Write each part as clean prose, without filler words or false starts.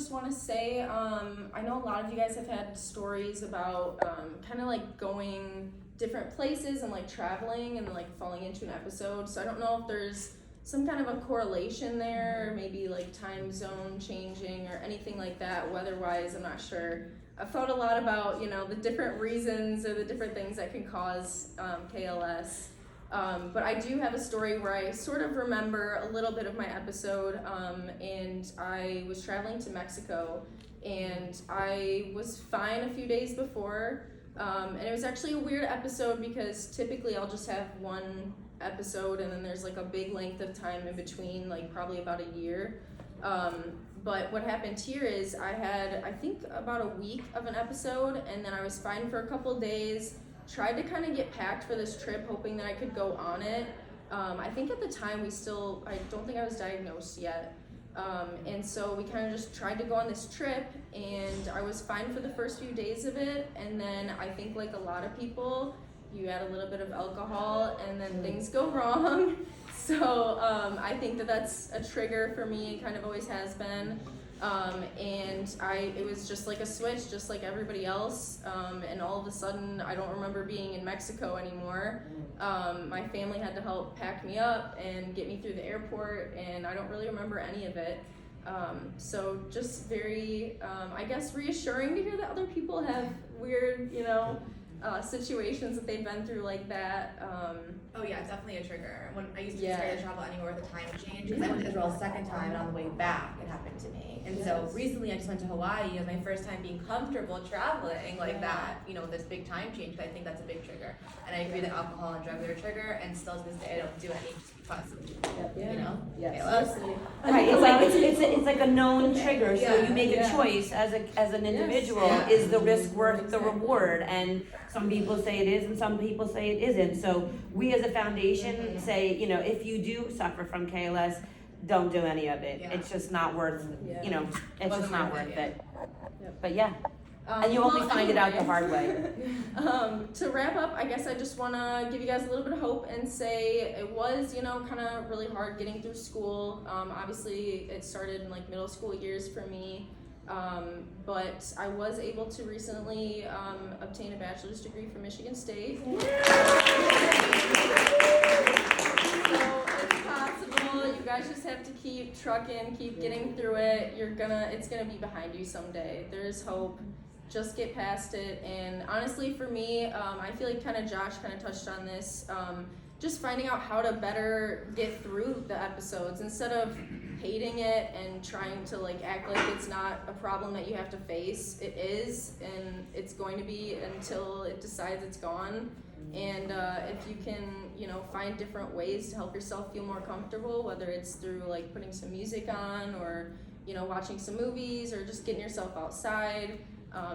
just want to say, I know a lot of you guys have had stories about kind of like going different places and like traveling and like falling into an episode. So I don't know if there's some kind of a correlation there, maybe like time zone changing or anything like that. Weather-wise, I'm not sure. I've thought a lot about, you know, the different reasons or the different things that can cause KLS. But I do have a story where I sort of remember a little bit of my episode, and I was traveling to Mexico, and I was fine a few days before, and it was actually a weird episode because typically I'll just have one episode and then there's like a big length of time in between, like probably about a year. But what happened here is I had, I think, about a week of an episode, and then I was fine for a couple days. Tried to kind of get packed for this trip, hoping that I could go on it. I think at the time I don't think I was diagnosed yet. And so we kind of just tried to go on this trip, and I was fine for the first few days of it. And then I think, like a lot of people, you add a little bit of alcohol and then things go wrong. So I think that that's a trigger for me. It kind of always has been. And it was just like a switch, just like everybody else. And all of a sudden, I don't remember being in Mexico anymore. My family had to help pack me up and get me through the airport, and I don't really remember any of it. So just very, I guess, reassuring to hear that other people have weird, you know, situations that they've been through like that. Oh yeah, definitely a trigger. When I used to be scared to travel anywhere with a time change, because I went to Israel a second time, and on the way back it happened to me. And so recently I just went to Hawaii. It was my first time being comfortable traveling like that, you know, this big time change. But I think that's a big trigger. And I agree that alcohol and drugs are a trigger, and still to this day I don't do any just because, you know? Right, it's like a known trigger, so you make a choice as an individual. Is the risk worth the reward? And some people say it is, and some people say it isn't. So we as a foundation say, you know, if you do suffer from KLS, don't do any of it. It's just not worth, you know, it's just not worth it. But yeah. And you only find it out the hard way. To wrap up, I guess I just want to give you guys a little bit of hope and say it was, you know, kind of really hard getting through school. Obviously, it started in like middle school years for me, but I was able to recently obtain a bachelor's degree from Michigan State. So it's possible. You guys just have to keep trucking, keep getting through it. It's gonna be behind you someday. There is hope. Just get past it. And honestly, for me, I feel like kind of Josh kind of touched on this, just finding out how to better get through the episodes instead of hating it and trying to like act like it's not a problem that you have to face. It is, and it's going to be until it decides it's gone. And if you can, you know, find different ways to help yourself feel more comfortable, whether it's through like putting some music on or, you know, watching some movies or just getting yourself outside.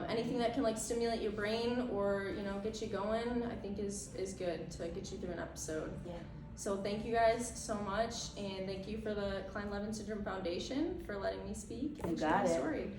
Anything that can like stimulate your brain or, you know, get you going, I think is good to get you through an episode. Yeah. So thank you guys so much, and thank you for the Klein-Levin Syndrome Foundation for letting me speak and share my story.